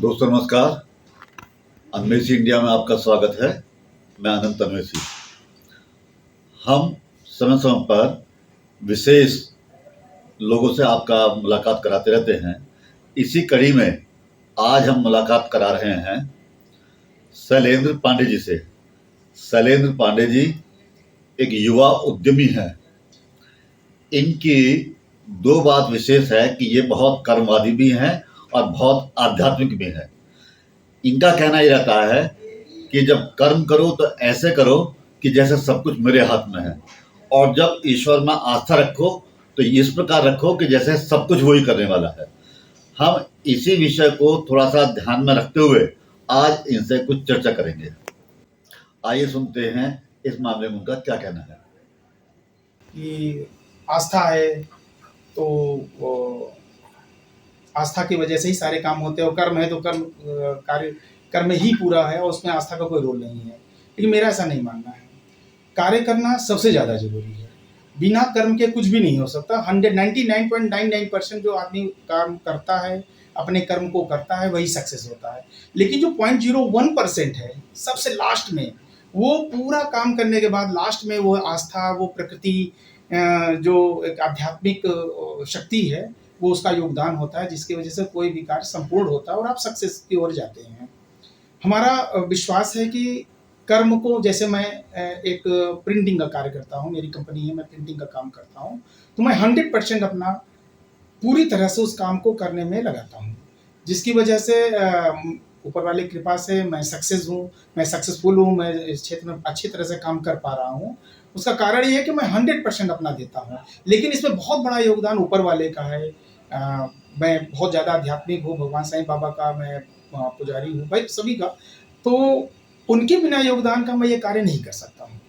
दोस्तों नमस्कार। अन्वेषी इंडिया में आपका स्वागत है। मैं अनंत अन्वेषी। हम समय समय पर विशेष लोगों से आपका मुलाकात कराते रहते हैं। इसी कड़ी में आज हम मुलाकात करा रहे हैं शैलेंद्र पांडे जी से। शैलेंद्र पांडे जी एक युवा उद्यमी हैं। इनकी दो बात विशेष है कि ये बहुत कर्मवादी भी हैं और बहुत आध्यात्मिक भी हैं। इनका कहना ये रहता है कि जब कर्म करो तो ऐसे करो कि जैसे सब कुछ मेरे हाथ में है, और जब ईश्वर में आस्था रखो तो इस प्रकार रखो कि जैसे सब कुछ वही करने वाला है। हम इसी विषय को थोड़ा सा ध्यान में रखते हुए आज इनसे कुछ चर्चा करेंगे। आइए सुनते हैं इस मामले में उनका क्या कहना है। कि आस्था है तो आस्था की वजह से ही सारे काम होते हैं, और कर्म है तो कर्म ही पूरा है और उसमें आस्था का कोई रोल नहीं है। लेकिन मेरा ऐसा नहीं मानना है। कार्य करना सबसे ज़्यादा जरूरी है। बिना कर्म के कुछ भी नहीं हो सकता। 99.99% जो आदमी काम करता है, अपने कर्म को करता है, वही सक्सेस होता है। लेकिन जो 0.01% है सबसे लास्ट में, वो पूरा काम करने के बाद लास्ट में वो आस्था, वो प्रकृति, जो एक आध्यात्मिक शक्ति है, वो उसका योगदान होता है, जिसकी वजह से कोई भी कार्य संपूर्ण होता है और आप सक्सेस की ओर जाते हैं। हमारा विश्वास है कि कर्म को, जैसे मैं एक प्रिंटिंग का कार्य करता हूँ, मेरी कंपनी है, मैं प्रिंटिंग का काम करता हूँ, तो मैं 100% अपना पूरी तरह से उस काम को करने में लगाता हूँ, जिसकी वजह से ऊपर वाली कृपा से मैं सक्सेस हूँ, मैं सक्सेसफुल हूँ, मैं इस क्षेत्र में अच्छी तरह से काम कर पा रहा हूँ। उसका कारण ये है कि मैं 100% अपना देता हूँ। लेकिन इसमें बहुत बड़ा योगदान ऊपर वाले का है। मैं बहुत ज़्यादा आध्यात्मिक हूँ, भगवान साईं बाबा का मैं पुजारी हूँ, भाई सभी का। तो उनके बिना योगदान का मैं ये कार्य नहीं कर सकता हूँ।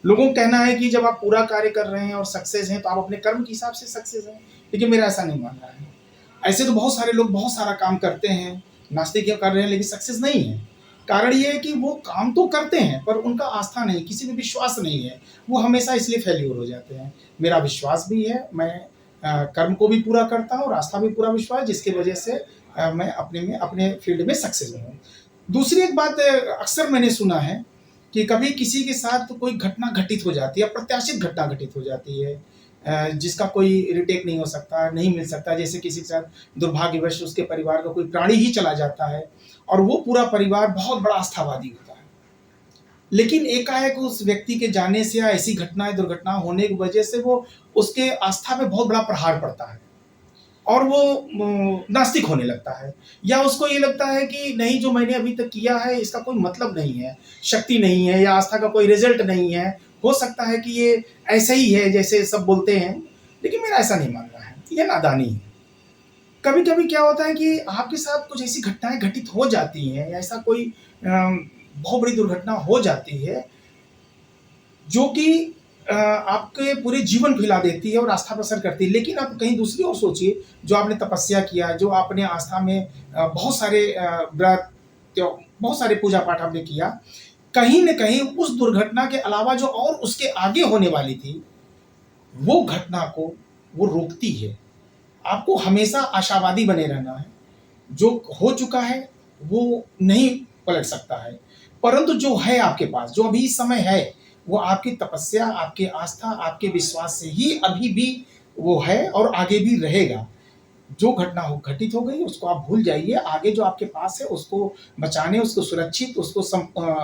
लोगों का कहना है कि जब आप पूरा कार्य कर रहे हैं और सक्सेस हैं तो आप अपने कर्म के हिसाब से सक्सेस हैं, लेकिन मेरा ऐसा नहीं मानना है। ऐसे तो बहुत सारे लोग बहुत सारा काम करते हैं, नास्तिक कर रहे हैं, लेकिन सक्सेस नहीं है। कारण ये है कि वो काम तो करते हैं पर उनका आस्था नहीं, किसी में विश्वास नहीं है, वो हमेशा इसलिए फेल्यूर हो जाते हैं। मेरा विश्वास भी है, मैं कर्म को भी पूरा करता हूँ और आस्था भी पूरा विश्वास, जिसकी वजह से मैं अपने फील्ड में सक्सेस हूँ। दूसरी एक बात अक्सर मैंने सुना है कि कभी किसी के साथ कोई घटना घटित हो जाती है, अप्रत्याशित घटना घटित हो जाती है, जिसका कोई रिटेक नहीं हो सकता, नहीं मिल सकता। जैसे किसी के साथ दुर्भाग्यवश उसके परिवार का कोई प्राणी ही चला जाता है और वो पूरा परिवार बहुत बड़ा आस्थावादी होता है, लेकिन एकाएक उस व्यक्ति के जाने से या ऐसी घटनाएं, दुर्घटना होने की वजह से वो उसके आस्था पे बहुत बड़ा प्रहार पड़ता है और वो नास्तिक होने लगता है, या उसको ये लगता है कि नहीं, जो मैंने अभी तक किया है इसका कोई मतलब नहीं है, शक्ति नहीं है, या आस्था का कोई रिजल्ट नहीं है। हो सकता है कि ये ऐसा ही है जैसे सब बोलते हैं, लेकिन मेरा ऐसा नहीं मानना है, ये नादानी है। कभी कभी क्या होता है कि आपके साथ कुछ ऐसी घटनाएं घटित हो जाती हैं, या ऐसा कोई बहुत बड़ी दुर्घटना हो जाती है जो कि आपके पूरे जीवन को हिला देती है और आस्था प्रसन्न करती है। लेकिन आप कहीं दूसरी ओर सोचिए, जो आपने तपस्या किया, जो आपने आस्था में बहुत सारे व्रत, बहुत सारे पूजा पाठ आपने किया, कहीं न कहीं उस दुर्घटना के अलावा जो और उसके आगे होने वाली थी, वो घटना को वो रोकती है। आपको हमेशा आशावादी बने रहना है। जो हो चुका है वो नहीं पलट सकता है, परंतु जो है आपके पास, जो अभी इस समय है, वो आपकी तपस्या, आपकी आस्था, आपके विश्वास से ही अभी भी वो है और आगे भी रहेगा। जो घटना हो घटित हो गई, उसको आप भूल जाइए। आगे जो आपके पास है उसको बचाने, उसको सुरक्षित, उसको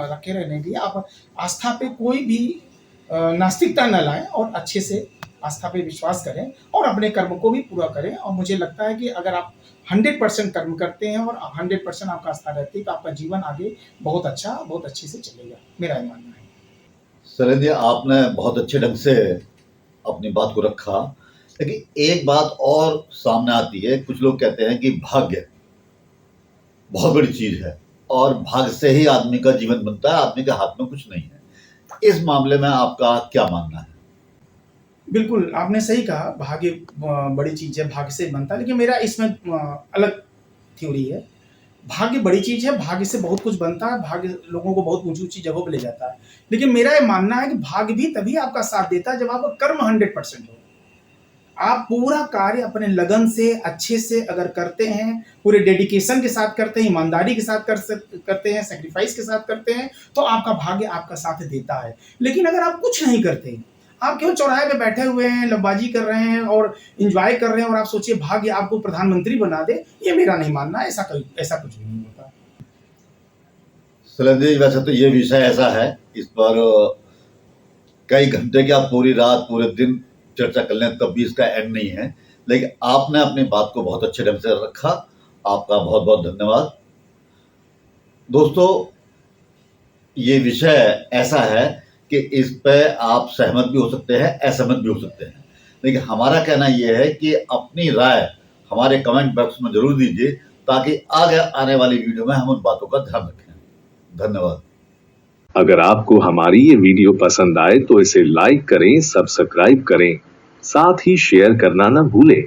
रखे रहने के लिए आप आस्था पे कोई भी नास्तिकता न लाएं और अच्छे से आस्था पे विश्वास करें और अपने कर्म को भी पूरा करें। और मुझे लगता है कि अगर आप 100% कर्म करते हैं और 100% आपका आस्था रहती है तो आपका जीवन आगे बहुत अच्छा, बहुत अच्छे से चलेगा। मेरा ये मानना है। शैलेंद्र, आपने बहुत अच्छे ढंग से अपनी बात को रखा, लेकिन एक बात और सामने आती है। कुछ लोग कहते हैं कि भाग्य बहुत बड़ी चीज है और भाग्य से ही आदमी का जीवन बनता है, आदमी के हाथ में कुछ नहीं है। इस मामले में आपका क्या मानना है? बिल्कुल, आपने सही कहा, भाग्य बड़ी चीज है, भाग्य से बनता है। लेकिन मेरा इसमें अलग थ्योरी है। भाग्य बड़ी चीज है, भाग्य से बहुत कुछ बनता है, भाग्य लोगों को बहुत ऊंची ऊंची जगहों पर ले जाता है। लेकिन मेरा ये मानना है कि भाग्य भी तभी आपका साथ देता है जब आपका कर्म 100% हो। आप पूरा कार्य अपने लगन से अच्छे से अगर करते हैं, पूरे डेडिकेशन के साथ करते हैं, ईमानदारी के साथ करते हैं, सेक्रीफाइस के साथ करते हैं, तो आपका भाग्य आपका साथ देता है। लेकिन अगर आप कुछ नहीं करते, आप केवल चौराहे पे बैठे हुए हैं, लबबाजी कर रहे हैं और एंजॉय कर रहे हैं और आप सोचिए भाग्य आपको प्रधानमंत्री बना दे, ये मेरा नहीं मानना है। ऐसा कुछ भी नहीं होता। शैलेंद्र जी, वैसे तो ये विषय ऐसा है, इस पर कई घंटे की आप पूरी रात पूरे दिन चर्चा कर लें तब भी इसका एंड नहीं है, लेकिन आपने अपनी बात को बहुत अच्छे ढंग से रखा। आपका बहुत बहुत धन्यवाद। दोस्तों, ये विषय ऐसा है कि इस पे आप सहमत भी हो सकते हैं, असहमत भी हो सकते हैं, लेकिन हमारा कहना यह है कि अपनी राय हमारे कमेंट बॉक्स में जरूर दीजिए, ताकि आगे आने वाली वीडियो में हम उन बातों का ध्यान रखें। धन्यवाद। अगर आपको हमारी ये वीडियो पसंद आए तो इसे लाइक करें, सब्सक्राइब करें, साथ ही शेयर करना न भूलें।